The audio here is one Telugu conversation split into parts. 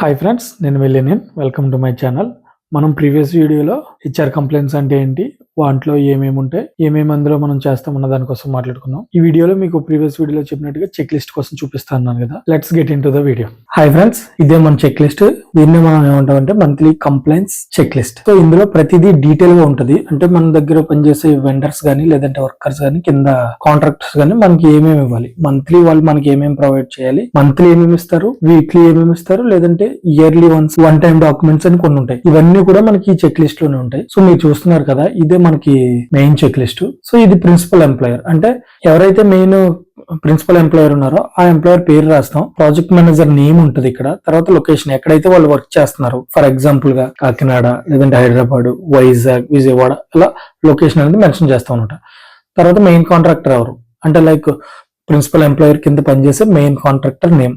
హాయ్ ఫ్రెండ్స్, నేను మిలినియన్. Welcome to my channel. మనం ప్రీవియస్ వీడియోలో హెచ్ఆర్ కంప్లైంట్స్ అంటే ఏంటి, వాటిలో ఏమేమి ఉంటాయి, ఏమేమి అందులో మనం చేస్తామన్న దానికోసం మాట్లాడుకున్నాం. ఈ వీడియోలో మీకు ప్రీవియస్ వీడియోలో చెప్పినట్టుగా చెక్ లిస్ట్ కోసం చూపిస్తాను కదా. Let's get into the video. Hi friends, ఇదే మన చెక్ లిస్ట్. దీన్ని మనం ఏమంటామంటే monthly complaints check list. So ఇందులో ప్రతిదీ డీటెయిల్ గా ఉంటుంది. అంటే మన దగ్గర పనిచేసే వెండర్స్ గానీ లేదంటే వర్కర్స్ గానీ కింద కాంట్రాక్టర్స్ గానీ మనకి ఏమేమి ఇవ్వాలి, మంత్లీ వాళ్ళు మనకి ఏమేమి ప్రొవైడ్ చేయాలి, మంత్లీ ఏమేమి ఇస్తారు, వీక్లీ ఏమేమి ఇస్తారు, లేదంటే ఇయర్లీ వన్ టైం డాక్యుమెంట్స్ అని కొన్ని ఉంటాయి. ఇవన్నీ కూడా మనకి ఈ చెక్ లిస్ట్ లోనే ఉంటాయి. సో మీరు చూస్తున్నారు కదా, ఇదే మనకి మెయిన్ చెక్ లిస్ట్. సో ఇది ప్రిన్సిపల్ ఎంప్లాయర్, అంటే ఎవరైతే మెయిన్ ప్రిన్సిపల్ ఎంప్లాయర్ ఉన్నారో ఆ ఎంప్లాయర్ పేరు రాస్తాం, ప్రాజెక్ట్ మేనేజర్ నేమ్ ఉంటుంది ఇక్కడ, తర్వాత లొకేషన్ ఎక్కడైతే వాళ్ళు వర్క్ చేస్తున్నారు. ఫర్ ఎగ్జాంపుల్ గా కాకినాడ, లేదంటే హైదరాబాద్, వైజాగ్, విజయవాడ, ఇలా లొకేషన్ అనేది మెన్షన్ చేస్తాం అనమాట. తర్వాత మెయిన్ కాంట్రాక్టర్ ఎవరు అంటే లైక్ ప్రిన్సిపల్ ఎంప్లాయర్ కింద పనిచేసే మెయిన్ కాంట్రాక్టర్ నేమ్.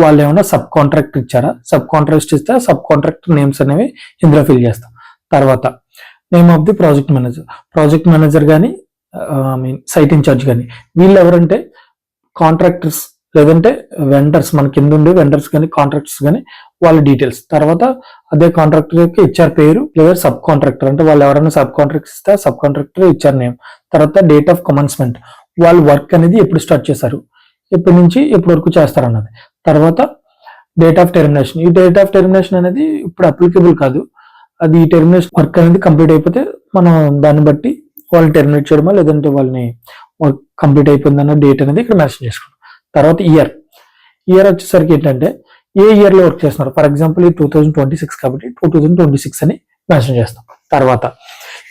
వాళ్ళు ఏమైనా సబ్ కాంట్రాక్ట్ ఇచ్చారా, సబ్ కాంట్రాక్ట్ ఇస్తే సబ్ కాంట్రాక్టర్ నేమ్స్ అనేవి ఇందులో ఫిల్ చేస్తాం. తర్వాత name of the project manager కానీ సైట్ ఇన్ఛార్జ్ కానీ, వీళ్ళు ఎవరంటే కాంట్రాక్టర్స్ లేదంటే వెండర్స్, మన కింద ఉండే వెండర్స్ కానీ కాంట్రాక్టర్స్ కానీ వాళ్ళ డీటెయిల్స్. తర్వాత అదే కాంట్రాక్టర్ యొక్క హెచ్ఆర్ పేరు లేదా సబ్ కాంట్రాక్టర్, అంటే వాళ్ళు ఎవరైనా సబ్ కాంట్రాక్ట్ ఇస్తే సబ్ కాంట్రాక్టర్ హెచ్ఆర్ నేమ్. తర్వాత డేట్ ఆఫ్ కమెన్స్మెంట్, వాళ్ళు వర్క్ అనేది ఎప్పుడు స్టార్ట్ చేశారు, ఎప్పటి నుంచి ఎప్పటి వరకు చేస్తారు అన్నది. తర్వాత డేట్ ఆఫ్ టెర్మినేషన్, ఈ డేట్ ఆఫ్ టెర్మినేషన్ అనేది ఇప్పుడు అప్లికబుల్ కాదు. అది ఈ టెర్మినేషన్ వర్క్ అనేది కంప్లీట్ అయిపోతే మనం దాన్ని బట్టి వాళ్ళని టెర్మినేట్ చేయడమా లేదంటే వాళ్ళని వర్క్ కంప్లీట్ అయిపోయిందన్న డేట్ అనేది ఇక్కడ మెన్షన్ చేసుకుంటాం. తర్వాత ఇయర్ వచ్చేసరికి ఏంటంటే ఏ ఇయర్ లో వర్క్ చేస్తున్నారు. ఫర్ ఎగ్జాంపుల్ ఈ 2026 కాబట్టి 2026 అని మెన్షన్ చేస్తాం. తర్వాత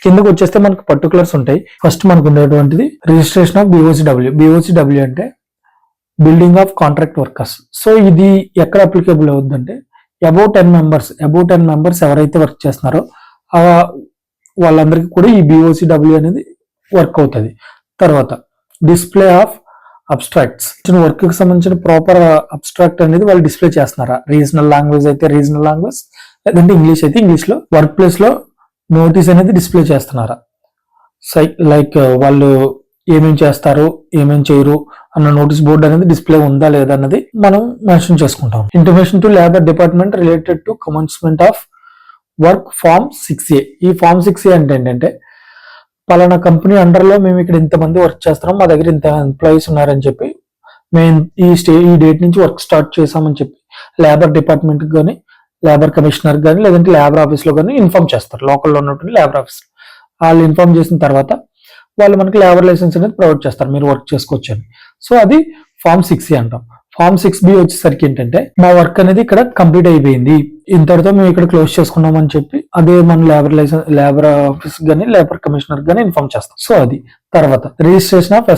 కిందకు వచ్చేస్తే మనకు పర్టికులర్స్ ఉంటాయి. ఫస్ట్ మనకు ఉండేటువంటిది రిజిస్ట్రేషన్ ఆఫ్ BOCW అంటే building of contract workers. So ఇది ఎక్కడ అప్లికేబుల్ అవుతుందంటే అబౌవ్ 10 మెంబర్స్ ఎవరైతే వర్క్ చేస్తున్నారో వాళ్ళందరికీ కూడా ఈ BOCW అనేది వర్క్ అవుతుంది. తర్వాత డిస్ప్లే ఆఫ్ అబ్స్ట్రాక్ట్స్, వర్క్ కి సంబంధించిన ప్రాపర్ అబ్స్ట్రాక్ట్ అనేది వాళ్ళు డిస్ప్లే చేస్తున్నారా, రీజనల్ లాంగ్వేజ్ అయితే రీజనల్ లాంగ్వేజ్, లేదంటే ఇంగ్లీష్ అయితే ఇంగ్లీష్ లో వర్క్ ప్లేస్ లో నోటీస్ అనేది డిస్ప్లే చేస్తున్నారా, లైక్ వాళ్ళు ఏమేం చేస్తారు ఏమేం చేయరు అన్న నోటీస్ బోర్డు అనేది డిస్ప్లే ఉందా లేదా అన్నది మనం మెన్షన్ చేసుకుంటాం. Intimation to labour department related to commencement of work form 6A. ఈ ఫార్మ్ 6A అంటే ఏంటంటే పలానా కంపెనీ అండర్ లో మేము ఇక్కడ ఇంతమంది వర్క్ చేస్తున్నాం, మా దగ్గర ఇంత ఎంప్లాయీస్ ఉన్నారని చెప్పి మేము ఈ డేట్ నుంచి వర్క్ స్టార్ట్ చేసామని చెప్పి లేబర్ డిపార్ట్మెంట్ కానీ లేబర్ కమిషనర్ కానీ లేదంటే లేబర్ ఆఫీస్ లో కానీ ఇన్ఫార్మ్ చేస్తారు. లోకల్లో ఉన్నటువంటి లేబర్ ఆఫీస్ వాళ్ళు ఇన్ఫార్మ్ చేసిన తర్వాత వాళ్ళు మనకి లేబర్ లైసెన్స్ అనేది ప్రొవైడ్ చేస్తారు, మీరు వర్క్ చేసుకోవచ్చు అని. సో అది ఫార్మ్ 6A అంటాం. ఫార్మ్ 6B వచ్చేసరికి ఏంటంటే మా వర్క్ అనేది ఇక్కడ కంప్లీట్ అయిపోయింది, ఇంతటితో మేము ఇక్కడ క్లోజ్ చేసుకున్నాం అని చెప్పి అదే మన లేబర్ ఆఫీస్ గానీ లేబర్ కమిషనర్ గానీ ఇన్ఫార్మ్ చేస్తాం. సో అది. తర్వాత registration of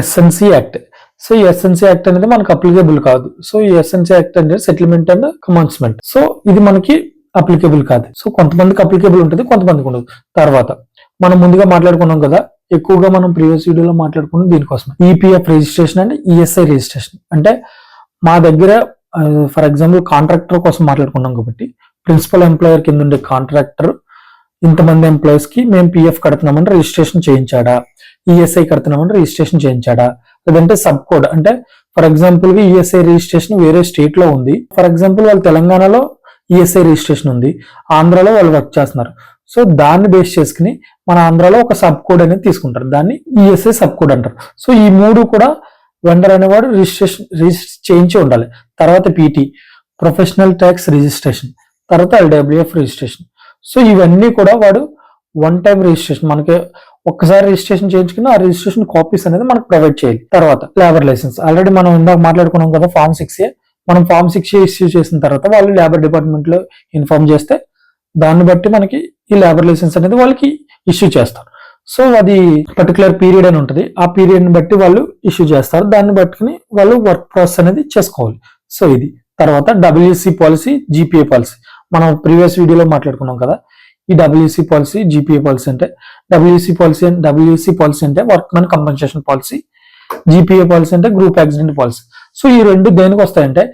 SNC act. So ఈ SNC యాక్ట్ అనేది మనకు అప్లికేబుల్ కాదు. సో ఈ SNC యాక్ట్ అంటే సెటిల్మెంట్ అండ్ కమెన్స్మెంట్. సో ఇది మనకి అప్లికేబుల్ కాదు. సో కొంతమందికి అప్లికేబుల్ ఉంటుంది, కొంతమందికి ఉండదు. తర్వాత మనం ముందుగా మాట్లాడుకున్నాం కదా, ఎక్కువగా మనం ప్రీవియస్ వీడియోలో మాట్లాడుకున్నాం దీనికోసం EPF registration and ESI registration. అంటే మా దగ్గర ఫర్ ఎగ్జాంపుల్ కాంట్రాక్టర్ కోసం మాట్లాడుకున్నాం కాబట్టి ప్రిన్సిపల్ ఎంప్లాయర్ కింద ఉండే కాంట్రాక్టర్ ఇంతమంది ఎంప్లాయీస్ కి మేము PF కడుతున్నామని రిజిస్ట్రేషన్ చేయించాడా, ESI కడుతున్నామని రిజిస్ట్రేషన్ చేయించాడా, లేదంటే సబ్ కోడ్ అంటే ఫర్ ఎగ్జాంపుల్ గా ESI రిజిస్ట్రేషన్ వేరే స్టేట్ లో ఉంది. ఫర్ ఎగ్జాంపుల్ వాళ్ళు తెలంగాణలో ESI రిజిస్ట్రేషన్ ఉంది, ఆంధ్రాలో వాళ్ళు వర్క్ చేస్తున్నారు. సో దాన్ని బేస్ చేసుకుని మన ఆంధ్రాలో ఒక సబ్ కోడ్ అనేది తీసుకుంటారు, దాన్ని ESI సబ్ కోడ్ అంటారు. సో ఈ మూడు కూడా వెండర్ అనేవాడు రిజిస్ట్రేషన్ చేయించి ఉండాలి. తర్వాత PT ప్రొఫెషనల్ ట్యాక్స్ రిజిస్ట్రేషన్, తర్వాత LWF రిజిస్ట్రేషన్. సో ఇవన్నీ కూడా వాడు వన్ టైం రిజిస్ట్రేషన్, మనకి ఒక్కసారి రిజిస్ట్రేషన్ చేయించుకుని ఆ రిజిస్ట్రేషన్ కాపీస్ అనేది మనకు ప్రొవైడ్ చేయాలి. తర్వాత లేబర్ లైసెన్స్, ఆల్రెడీ మనం ఇందాక మాట్లాడుకున్నాం కదా ఫార్మ్ 6A. మనం ఫార్మ్ 6A ఇష్యూ చేసిన తర్వాత వాళ్ళు లేబర్ డిపార్ట్మెంట్ లో ఇన్ఫార్మ్ చేస్తే దాన్ని బట్టి మనకి ఈ లేబర్ లైసెన్స్ అనేది వాళ్ళకి ఇష్యూ చేస్తారు. సో అది పర్టికులర్ పీరియడ్ అని ఉంటుంది, ఆ పీరియడ్ ని బట్టి వాళ్ళు ఇష్యూ చేస్తారు, దాన్ని బట్టుకుని వాళ్ళు వర్క్ ప్రాసెస్ అనేది చేసుకోవాలి. సో ఇది. తర్వాత WC పాలసీ, GPA పాలసీ మనం ప్రీవియస్ వీడియోలో మాట్లాడుకున్నాం కదా. ఈ WC పాలసీ, GPA పాలసీ అంటే WC పాలసీ అంటే work men compensation policy, GPA policy అంటే గ్రూప్ యాక్సిడెంట్ పాలసీ. సో ఈ రెండు దేనికి వస్తాయంటే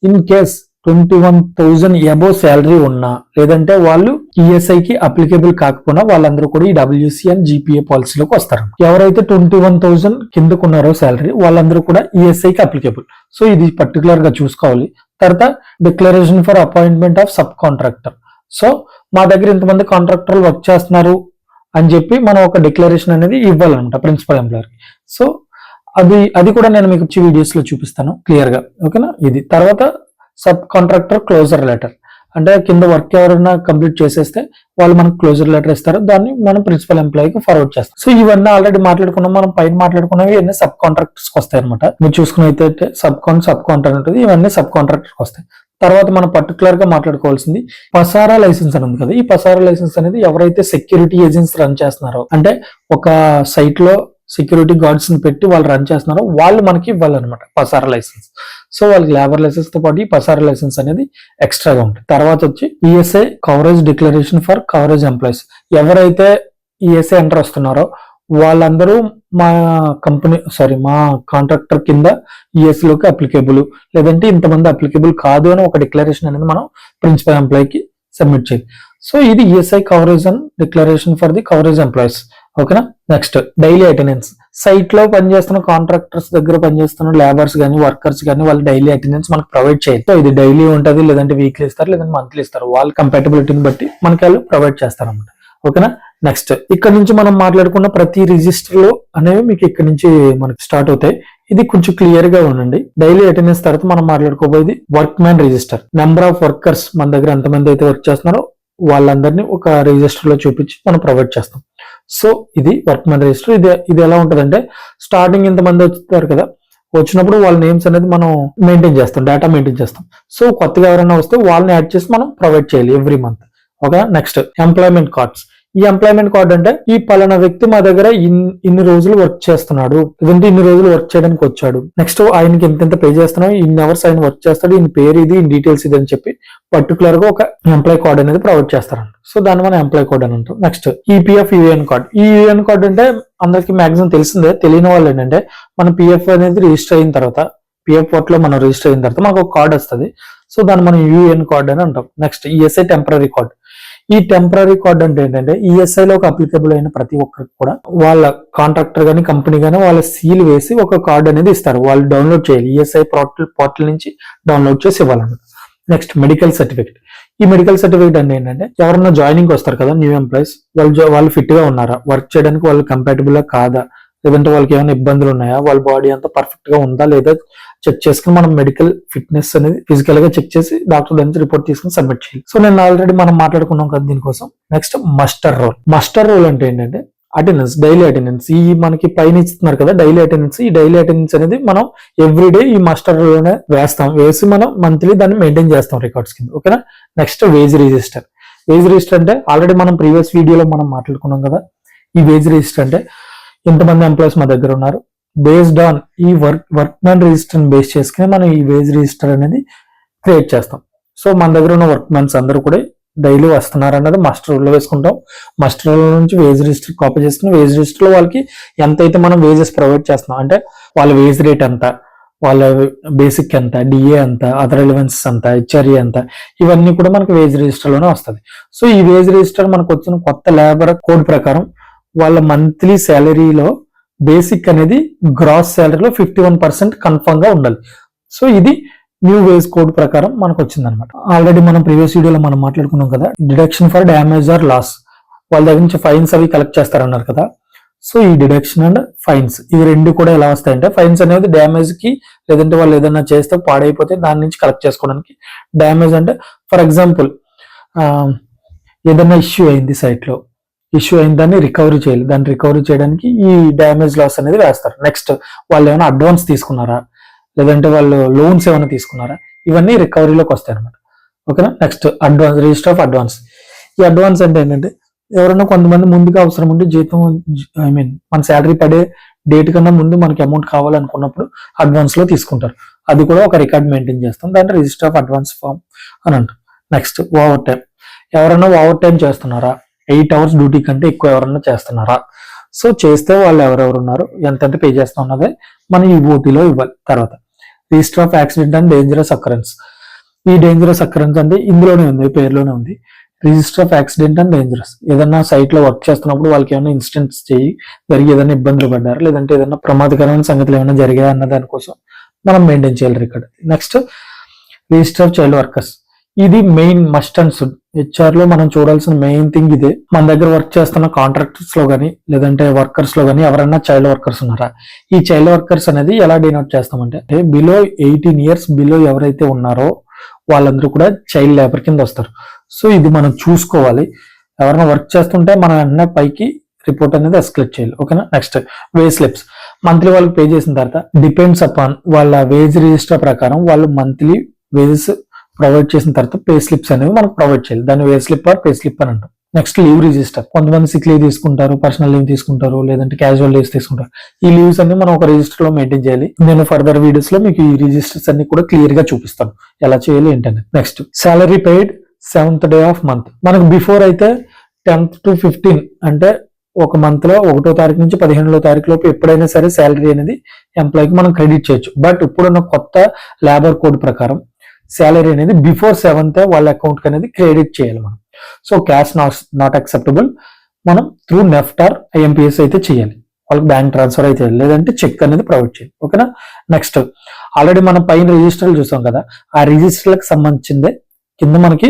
ఇన్ కేస్ 21,000 అబోవ్ శాలరీ ఉన్నా లేదంటే వాళ్ళు ESI కి అప్లికేబుల్ కాకపోయినా వాళ్ళందరూ కూడా ఈ WC అండ్ GPA పాలసీలోకి వస్తారు. ఎవరైతే 21,000 కిందకున్నారో శాలరీ వాళ్ళందరూ కూడా ESI కి అప్లికేబుల్. సో ఇది పర్టికులర్ గా చూసుకోవాలి. తర్వాత declaration for appointment of sub contractor. So మా దగ్గర ఇంతమంది కాంట్రాక్టర్లు వర్క్ చేస్తున్నారు అని చెప్పి మనం ఒక డిక్లరేషన్ అనేది ఇవ్వాలన్నమాట ప్రిన్సిపల్ ఎంప్లాయర్కి. సో అది కూడా నేను మీకు వీడియోస్ లో చూపిస్తాను క్లియర్ గా, ఓకేనా. ఇది తర్వాత సబ్ కాంట్రాక్టర్ క్లోజర్ లెటర్, అంటే కింద వర్క్ ఎవరైనా కంప్లీట్ చేసేస్తే వాళ్ళు మనకు క్లోజర్ లెటర్ ఇస్తారు, దాన్ని మనం ప్రిన్సిపల్ ఎంప్లాయీకి ఫార్వర్డ్ చేస్తాం. సో ఇవన్నీ ఆల్రెడీ మాట్లాడుకున్నాం, మనం పైన మాట్లాడుకున్నవి ఇవన్నీ సబ్ కాంట్రాక్టర్స్ వస్తాయి అనమాట. మీరు చూసుకున్నైతే సబ్ కాంట్రాక్ట్ ఉంటుంది, ఇవన్నీ సబ్ కాంట్రాక్టర్స్ వస్తాయి. తర్వాత మనం పర్టికులర్ గా మాట్లాడుకోవాల్సింది పసారా లైసెన్స్ అని ఉంది కదా. ఈ పసారా లైసెన్స్ అనేది ఎవరైతే సెక్యూరిటీ ఏజెన్సీ రన్ చేస్తున్నారో, అంటే ఒక సైట్ లో సెక్యూరిటీ గార్డ్స్ ని పెట్టి వాళ్ళు రన్ చేస్తున్నారో వాళ్ళు మనకి ఇవ్వాలన్నమాట పసారా లైసెన్స్. సో వాళ్ళకి లేబర్ లైసెన్స్ తో పాటు ఈ పసారా లైసెన్స్ అనేది ఎక్స్ట్రాగా ఉంటుంది. తర్వాత వచ్చి ESI coverage declaration for coverage employees. ఎవరైతే ఈఎస్ఐ ఎంటర్ వస్తున్నారో వాళ్ళందరూ మా కాంట్రాక్టర్ కింద ఈఎస్ఐ లోకి అప్లికేబుల్, లేదంటే ఇంతమంది అప్లికేబుల్ కాదు అని ఒక డిక్లరేషన్ అనేది మనం ప్రిన్సిపల్ ఎంప్లాయీకి సబ్మిట్ చేయాలి. సో ఇది ESI coverage and declaration for the coverage employees, ఓకేనా. Next daily attendance. సైట్ లో పనిచేస్తున్న కాంట్రాక్టర్స్ దగ్గర పనిచేస్తున్న లేబర్స్ కానీ వర్కర్స్ కానీ వాళ్ళ డైలీ అటెండెన్స్ మనకు ప్రొవైడ్ చేయాలి. సో ఇది డైలీ ఉంటుంది, లేదంటే వీక్లీ ఇస్తారు, లేదంటే మంత్లీ ఇస్తారు. వాళ్ళ కంపాటబిలిటీని బట్టి మనకి వాళ్ళు ప్రొవైడ్ చేస్తారు అన్నమాట, ఓకేనా. నెక్స్ట్ ఇక్కడ నుంచి మనం మాట్లాడుకున్న ప్రతి రిజిస్టర్ లో అనేవి మీకు ఇక్కడ నుంచి మనకి స్టార్ట్ అవుతాయి. ఇది కొంచెం క్లియర్ గా ఉండండి. డైలీ అటెండెన్స్ తర్వాత మనం మాట్లాడుకోబోయేది workman register. Number of workers మన దగ్గర ఎంతమంది అయితే వర్క్ చేస్తున్నారో వాళ్ళందరినీ ఒక రిజిస్టర్ లో చూపించి మనం ప్రొవైడ్ చేస్తాం. సో ఇది వర్క్ మ్యాన్ రిజిస్టర్. ఇది ఎలా ఉంటుందంటే స్టార్టింగ్ ఇంతమంది వచ్చారు కదా, వచ్చినప్పుడు వాళ్ళ నేమ్స్ అనేది మనం మెయింటైన్ చేస్తాం, డేటా మెయింటైన్ చేస్తాం. సో కొత్తగా ఎవరైనా వస్తే వాళ్ళని యాడ్ చేసి మనం ప్రొవైడ్ చేయాలి every month, okay. Next employment cards. ఈ ఎంప్లాయ్మెంట్ కార్డ్ అంటే ఈ పలానా వ్యక్తి మా దగ్గర ఇన్ని రోజులు వర్క్ చేస్తున్నాడు, లేదంటే ఇన్ని రోజులు వర్క్ చేయడానికి వచ్చాడు, నెక్స్ట్ ఆయనకి ఎంత పే చేస్తున్నాం, ఇన్ని అవర్స్ ఆయన వర్క్ చేస్తాడు, ఈయన పేరు ఇది, ఇన్ డీటెయిల్స్ ఇది అని చెప్పి పర్టికులర్ గా ఒక ఎంప్లాయ్ కార్డ్ అనేది ప్రొవైడ్ చేస్తారంట. సో దాన్ని మనం ఎంప్లాయ్ కార్డ్ అని అంటాం. Next EPF UAN card. ఈ యూఏఎన్ కార్డ్ అంటే అందరికి మాక్సిమం తెలిసిందే, తెలియని వాళ్ళు ఏంటంటే మన పిఎఫ్ అనేది రిజిస్టర్ అయిన తర్వాత, పిఎఫ్ పోర్ట్ లో మనం రిజిస్టర్ అయిన తర్వాత మనకు ఒక కార్డ్ వస్తుంది. సో దాన్ని మనం యూఏఎన్ కార్డ్ అని అంటాం. Next ESI temporary card. ఈ టెంపరరీ కార్డ్ అంటే ఏంటంటే ఈఎస్ఐ లోకి అప్లికబుల్ అయిన ప్రతి ఒక్కరికి కూడా వాళ్ళ కాంట్రాక్టర్ గానీ కంపెనీ గానీ వాళ్ళ సీల్ వేసి ఒక కార్డ్ అనేది ఇస్తారు, వాళ్ళు డౌన్లోడ్ చేయాలి. ఈఎస్ఐ పోర్టల్ నుంచి డౌన్లోడ్ చేసి ఇవ్వాలన్నమాట. Next medical certificate. ఈ మెడికల్ సర్టిఫికేట్ అంటే ఏంటంటే ఎవరన్నా జాయినింగ్ వస్తారు కదా న్యూ ఎంప్లాయీస్, వాళ్ళు ఫిట్ గా ఉన్నారా, వర్క్ చేయడానికి వాళ్ళు కంపాటబుల్ గా కాదా, లేదంటే వాళ్ళకి ఏమైనా ఇబ్బందులు ఉన్నాయా, వాళ్ళ బాడీ అంతా పర్ఫెక్ట్ గా ఉందా లేదా చెక్ చేసుకుని మనం మెడికల్ ఫిట్నెస్ అనేది ఫిజికల్ గా చెక్ చేసి డాక్టర్ దగ్గర రిపోర్ట్ తీసుకుని సబ్మిట్ చేయాలి. సో నేను ఆల్రెడీ మనం మాట్లాడుకున్నాం కదా దీనికోసం. Next muster roll. Muster roll అంటే ఏంటంటే అటెండెన్స్, డైలీ అటెండెన్స్. ఈ మనకి పైన ఇస్తున్నారు కదా డైలీ అటెండెన్స్, ఈ డైలీ అటెండెన్స్ అనేది మనం ఎవ్రీడే ఈ మస్టర్ రోల్ లోనే వేసి మనం మంత్లీ దాన్ని మెయింటైన్ చేస్తాం రికార్డ్స్ కింద, ఓకేనా. Next wage register. Wage register అంటే ఆల్రెడీ మనం ప్రీవియస్ వీడియోలో మనం మాట్లాడుకున్నాం కదా. ఈ వేజ్ రిజిస్టర్ అంటే ఎంతమంది ఎంప్లాయీస్ మా దగ్గర ఉన్నారు, బేస్డ్ ఆన్ ఈ వర్క్ మ్యాన్ రిజిస్టర్ బేస్ చేసుకుని మనం ఈ వేజ్ రిజిస్టర్ అనేది క్రియేట్ చేస్తాం. సో మన దగ్గర ఉన్న వర్క్ మ్యాన్స్ అందరూ కూడా డైలీ వస్తున్నారు అన్నది మస్టర్ రోల్ లో వేసుకుంటాం. మస్టర్ రోల్ నుంచి వేజ్ రిజిస్టర్ కాపీ చేసుకుని వేజ్ రిజిస్టర్ లో వాళ్ళకి ఎంతైతే మనం వేజెస్ ప్రొవైడ్ చేస్తున్నాం, అంటే వాళ్ళ వేజ్ రేట్ ఎంత, వాళ్ళ బేసిక్ ఎంత, డిఏ ఎంత, అదర్ ఎలివెన్సెస్ ఎంత, హెచ్ఆర్ఏ ఎంత, ఇవన్నీ కూడా మనకి వేజ్ రిజిస్టర్ లోనే వస్తుంది. సో ఈ వేజ్ రిజిస్టర్ మనకు వచ్చిన కొత్త లేబర్ కోడ్ ప్రకారం వాళ్ళ మంత్లీ శాలరీలో బేసిక్ అనేది గ్రాస్ శాలరీలో 51% కన్ఫర్మ్ గా ఉండాలి. సో ఇది న్యూ వేజ్ కోడ్ ప్రకారం మనకు వచ్చింది అనమాట. ఆల్రెడీ మనం ప్రీవియస్ వీడియోలో మనం మాట్లాడుకున్నాం కదా deduction for damage or loss. వాళ్ళ దగ్గర నుంచి ఫైన్స్ అవి కలెక్ట్ చేస్తారన్నారు కదా. సో ఈ డిడక్షన్ అండ్ ఫైన్స్ ఇవి రెండు కూడా ఎలా వస్తాయంటే, ఫైన్స్ అనేది డ్యామేజ్ కి, లేదంటే వాళ్ళు ఏదైనా చేస్తే పాడైపోతే దాని నుంచి కలెక్ట్ చేసుకోవడానికి. డ్యామేజ్ అంటే ఫర్ ఎగ్జాంపుల్ ఏదైనా ఇష్యూ అయింది సైట్ లో, ఇష్యూ అయిన దాన్ని రికవరీ చేయాలి, దాన్ని రికవరీ చేయడానికి ఈ డ్యామేజ్ లాస్ అనేది వేస్తారు. నెక్స్ట్ వాళ్ళు ఏమైనా అడ్వాన్స్ తీసుకున్నారా, లేదంటే వాళ్ళు లోన్స్ ఏమైనా తీసుకున్నారా, ఇవన్నీ రికవరీలోకి వస్తాయి అనమాట, ఓకేనా. Next advance, register of advance. ఈ అడ్వాన్స్ అంటే ఏంటంటే ఎవరైనా కొంతమంది ముందుగా అవసరం ఉంటే జీతం, మన శాలరీ పడే డేట్ కన్నా ముందు మనకి అమౌంట్ కావాలనుకున్నప్పుడు అడ్వాన్స్ లో తీసుకుంటారు. అది కూడా ఒక రికార్డ్ మెయింటైన్ చేస్తాం, దాన్ని రిజిస్టర్ ఆఫ్ అడ్వాన్స్ ఫామ్ అని అంటాం. Next over time. ఎవరైనా ఓవర్ టైం చేస్తున్నారా, 8 hours డ్యూటీ కంటే ఎక్కువ ఎవరన్నా చేస్తున్నారా, సో చేస్తే వాళ్ళు ఎవరెవరు ఉన్నారు, ఎంత పే చేస్తా ఉన్నదే మనం ఈ ఓటీలో ఇవ్వాలి. తర్వాత register of accident and dangerous occurrence. ఈ డేంజరస్ అకరెన్స్ అంటే ఇందులోనే ఉంది, పేరులోనే ఉంది. Register of accident and dangerous. ఏదన్నా సైట్ లో వర్క్ చేస్తున్నప్పుడు వాళ్ళకి ఏమైనా ఇన్సిడెంట్స్ జరిగి ఏదైనా ఇబ్బందులు పడ్డారు, లేదంటే ఏదైనా ప్రమాదకరమైన సంగతులు ఏమైనా జరిగాయి అన్న దానికోసం మనం మెయింటైన్ చేయాలి record. Next register of child workers. ఇది main must and should. HR లో మనం చూడాల్సిన మెయిన్ థింగ్ ఇదే. మన దగ్గర వర్క్ చేస్తున్న కాంట్రాక్టర్స్ లో గానీ లేదంటే వర్కర్స్ లో గానీ ఎవరైనా చైల్డ్ వర్కర్స్ ఉన్నారా? ఈ చైల్డ్ వర్కర్స్ అనేది ఎలా డినోట్ చేస్తామంటే బిలో 18 years బిలో ఎవరైతే ఉన్నారో వాళ్ళందరూ కూడా చైల్డ్ లేబర్ కింద వస్తారు. సో ఇది మనం చూసుకోవాలి. ఎవరైనా వర్క్ చేస్తుంటే మనం వెంటనే పైకి రిపోర్ట్ అనేది ఎస్కలేట్ చేయాలి. ఓకేనా. Next wage slips. మంత్లీ వాళ్ళకి పే చేసిన తర్వాత డిపెండ్స్ అపాన్ వాళ్ళ వేజ్ రిజిస్టర్ ప్రకారం వాళ్ళు మంత్లీ వేజెస్ ప్రొవైడ్ చేసిన తర్వాత పే స్లిప్స్ అనేవి మనకు ప్రొవైడ్ చేయాలి. దాన్ని వే స్లిప్ ఆర్ పే స్లిప్ అని అంటాం. Next leave register. కొంతమంది సిక్ లీవ్ తీసుకుంటారు, పర్సనల్ లీవ్ తీసుకుంటారు, లేదంటే క్యాజువల్ లీవ్స్ తీసుకుంటారు. ఈ లీవ్స్ అన్ని మనం ఒక రిజిస్టర్ లో మెయింటైన్ చేయాలి. నేను ఫర్దర్ వీడియోస్ లో మీకు ఈ రిజిస్టర్స్ అన్ని కూడా క్లియర్ గా చూపిస్తాను ఎలా చేయాలి ఏంటనేది. Next salary paid 7th day of month. మనకు బిఫోర్ అయితే 10th to 15 అంటే ఒక మంత్ లో 1వ తారీఖు నుంచి 15వ తారీఖు లోపు ఎప్పుడైనా సరే శాలరీ అనేది ఎంప్లాయీకి మనం క్రెడిట్ చేయొచ్చు. బట్ ఇప్పుడున్న కొత్త లేబర్ కోడ్ ప్రకారం శాలరీ అనేది బిఫోర్ 7th వాళ్ళ అకౌంట్ అనేది క్రెడిట్ చేయాలి మనం. So cash not acceptable. మనం త్రూ నెఫ్ట్ ఆర్ ఐఎంపిఎస్ అయితే చేయాలి. వాళ్ళకి బ్యాంక్ ట్రాన్స్ఫర్ అయితే లేదంటే చెక్ అనేది ప్రొవైడ్ చేయాలి. ఓకేనా. నెక్స్ట్ ఆల్రెడీ మనం పైన రిజిస్టర్లు చూసాం కదా, ఆ రిజిస్టర్లకు సంబంధించిందే కింద మనకి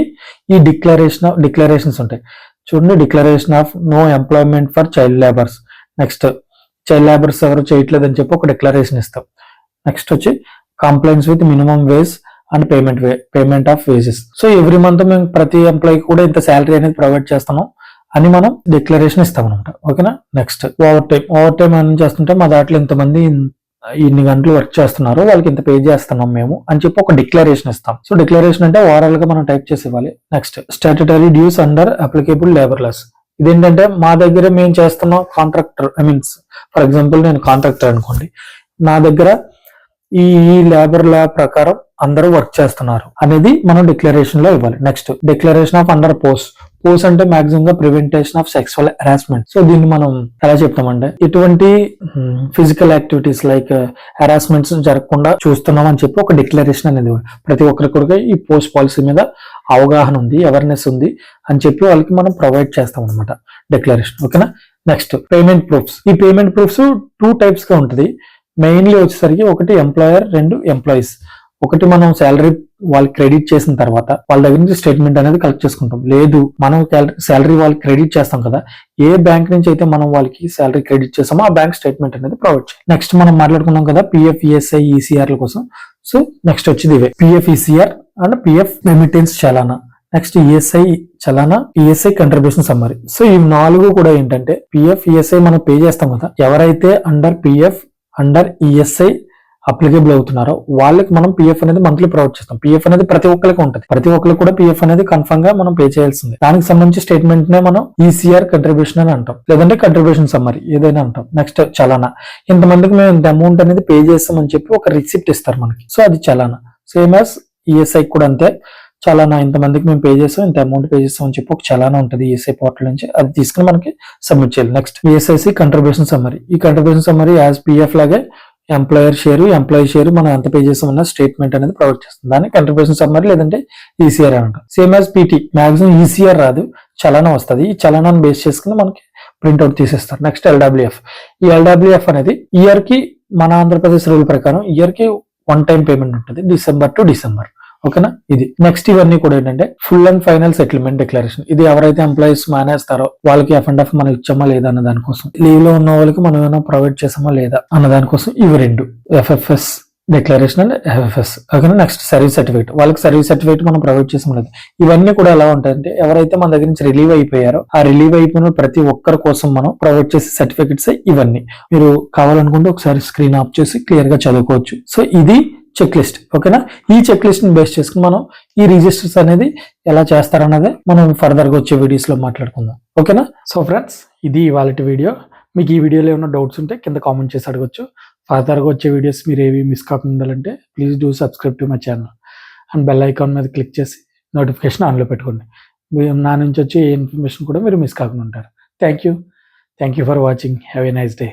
ఈ డిక్లరేషన్స్ ఉంటాయి చూడండి. Declaration of no employment for child labours. Next child labours ఎవరు చేయట్లేదని చెప్పి ఒక డిక్లరేషన్ ఇస్తాం. నెక్స్ట్ వచ్చి complaints with minimum wage and payment of wages. So every month మేము ప్రతి ఎంప్లాయీ కూడా ఇంత శాలరీ అనేది ప్రొవైడ్ చేస్తున్నాం అని మనం డిక్లరేషన్ ఇస్తాం అనమాట. ఓకేనా. నెక్స్ట్ ఓవర్ టైం అని చేస్తుంటే మా దాంట్లో ఇంతమంది ఇన్ని గంటలు వర్క్ చేస్తున్నారు, వాళ్ళకి ఇంత పే చేస్తున్నాం మేము అని చెప్పి ఒక డిక్లరేషన్ ఇస్తాం. సో డిక్లరేషన్ అంటే ఓవరాల్ గా మనం టైప్ చేసి ఇవ్వాలి. Next statutory dues under applicable labour laws. ఇదేంటంటే మా దగ్గర మేము చేస్తున్నాం కాంట్రాక్టర్, ఫర్ ఎగ్జాంపుల్ నేను కాంట్రాక్టర్ అనుకోండి, నా దగ్గర ఈ లేబర్ లా ప్రకారం అందరూ వర్క్ చేస్తున్నారు అనేది మనం డిక్లరేషన్ లో ఇవ్వాలి. Next declaration of under post అంటే మాక్సిమం గా prevention of sexual harassment. So దీన్ని మనం ఎలా చెప్తామంటే ఇటువంటి ఫిజికల్ యాక్టివిటీస్ లైక్ హెరాస్మెంట్స్ జరగకుండా చూస్తున్నాం అని చెప్పి ఒక డిక్లరేషన్ అనేది ప్రతి ఒక్కరికి కూడా ఈ పోస్ట్ పాలసీ మీద అవగాహన ఉంది, అవేర్నెస్ ఉంది అని చెప్పి వాళ్ళకి మనం ప్రొవైడ్ చేస్తాం అనమాట డిక్లరేషన్. ఓకేనా. Next payment proofs. ఈ పేమెంట్ ప్రూఫ్స్ 2 types గా ఉంటుంది. మెయిన్లీ వచ్చేసరికి ఒకటి ఎంప్లాయర్, 2 ఎంప్లాయీస్. ఒకటి మనం శాలరీ వాళ్ళకి క్రెడిట్ చేసిన తర్వాత వాళ్ళ దగ్గర నుంచి స్టేట్మెంట్ అనేది కలెక్ట్ చేసుకుంటాం. లేదు మనం శాలరీ వాళ్ళకి క్రెడిట్ చేస్తాం కదా, ఏ బ్యాంక్ నుంచి అయితే మనం వాళ్ళకి శాలరీ క్రెడిట్ చేస్తామో ఆ బ్యాంక్ స్టేట్మెంట్ అనేది ప్రొవైడ్ చేయాలి. నెక్స్ట్ మనం మాట్లాడుకున్నాం కదా పిఎఫ్, ఈఎస్ఐ, ఈసీఆర్ కోసం. సో నెక్స్ట్ వచ్చేది ఇవే PF, ECR and PF remittance చలానా. నెక్స్ట్ ఈఎస్ఐ చలానా, ఈఎస్ఐ కంట్రిబ్యూషన్ సమ్మరీ. సో ఈ 4 కూడా ఏంటంటే పిఎఫ్, ఈఎస్ఐ మనం పే చేస్తాం కదా, ఎవరైతే under PF under ESI applicable అవుతున్నారో వాళ్ళకి మనం పిఎఫ్ అనేది మంత్లీ ప్రొవైడ్ చేస్తాం. పిఎఫ్ అనేది ప్రతి ఒక్కరికి ఉంటుంది, ప్రతి ఒక్కరికి కూడా పిఎఫ్ అనేది కన్ఫర్మ్ గా మనం పే చేయాల్సింది. దానికి సంబంధించి స్టేట్మెంట్ నే మనం ఈసీఆర్ కంట్రిబ్యూషన్ అని అంటాం, లేదంటే కంట్రిబ్యూషన్ సమ్మరీ ఏదైనా అంటాం. నెక్స్ట్ చలానా. ఇంతమందికి మేము ఇంత అమౌంట్ అనేది పే చేస్తామని చెప్పి ఒక రిసిప్ట్ ఇస్తారు మనకి. సో అది చలానా. సేమ్ యాజ్ ఈఎస్ఐ కూడా అంతే. చలానా ఇంతమందికి మేము పే చేస్తాం, ఇంత అమౌంట్ పే చేస్తాం అని చెప్పి ఒక చలానా ఉంటుంది ఈఎస్ఐ పోర్టల్ నుంచి, అది తీసుకుని మనకి సబ్మిట్ చేయాలి. Next ESIC contribution summary. ఈ కంట్రిబ్యూషన్ సమ్మరీ యాజ్ పిఎఫ్ లాగే ఎంప్లాయర్ షేర్, ఎంప్లాయీ షేర్ మనం ఎంత పే చేస్తామన్న స్టేట్మెంట్ అనేది ప్రొవైడ్ చేస్తుంది. దాన్ని కంట్రిబ్యూషన్ సమ్మరీ లేదంటే ఈసీఆర్ అంటాం. Same as PT. Maximum ECR రాదు, చలానా వస్తుంది. ఈ చలానాన్ని బేస్ చేసుకుని మనకి ప్రింట్అవుట్ తీసేస్తారు. నెక్స్ట్ ఎల్డబ్ల్యూఎఫ్. ఈ ఎల్డబ్ల్యూఎఫ్ అనేది ఇయర్ కి మన ఆంధ్రప్రదేశ్ రూల్ ప్రకారం ఇయర్ కి 1 time పేమెంట్ ఉంటుంది, డిసెంబర్ టు డిసెంబర్. ఓకేనా. ఇది నెక్స్ట్ ఇవన్నీ కూడా ఏంటంటే full and final settlement declaration. ఇది ఎవరైతే ఎంప్లాయీస్ మానేస్తారో వాళ్ళకి F&F మనం ఇచ్చామా లేదా అన్న దానికోసం, లీవ్ లో ఉన్న వాళ్ళకి మనం ఏమైనా ప్రొవైడ్ చేసామా లేదా అన్న దానికోసం ఇవి 2 ఎఫ్ఎఫ్ఎస్ డిక్లరేషన్ అండ్ ఎఫ్ఎఫ్ఎస్. ఓకేనా. Next service certificate. వాళ్ళకి సర్వీస్ సర్టిఫికేట్ మనం ప్రొవైడ్ చేసాం లేదు. ఇవన్నీ కూడా ఎలా ఉంటాయంటే ఎవరైతే మన దగ్గర నుంచి రిలీవ్ అయిపోయారో ఆ రిలీవ్ అయిపోయిన ప్రతి ఒక్కరి కోసం మనం ప్రొవైడ్ చేసే సర్టిఫికేట్స్ ఇవన్నీ. మీరు కావాలనుకుంటే ఒకసారి స్క్రీన్ ఆఫ్ చేసి క్లియర్ గా చదువుకోవచ్చు. సో ఇది చెక్ లిస్ట్. ఓకేనా. ఈ చెక్ లిస్ట్ ని బేస్ చేసుకుని మనం ఈ రిజిస్టర్స్ అనేది ఎలా చేస్తారన్నదే మనం ఫర్దర్ గా వచ్చే వీడియోస్ లో మాట్లాడుకుందాం. ఓకేనా. సో ఫ్రెండ్స్, ఇది ఇవాళ వీడియో. మీకు ఈ వీడియోలో ఏమైనా డౌట్స్ ఉంటే కింద కామెంట్ చేసి అడగొచ్చు. ఫర్దర్ గా వచ్చే వీడియోస్ మీరు ఏవి మిస్ కాకుండా ఉండాలంటే please do subscribe to my channel and bell icon మీద క్లిక్ చేసి నోటిఫికేషన్ ఆన్లో పెట్టుకోండి. నా నుంచి వచ్చే ఏ ఇన్ఫర్మేషన్ కూడా మీరు మిస్ కాకుండా ఉంటారు. Thank you for watching. Have a nice day.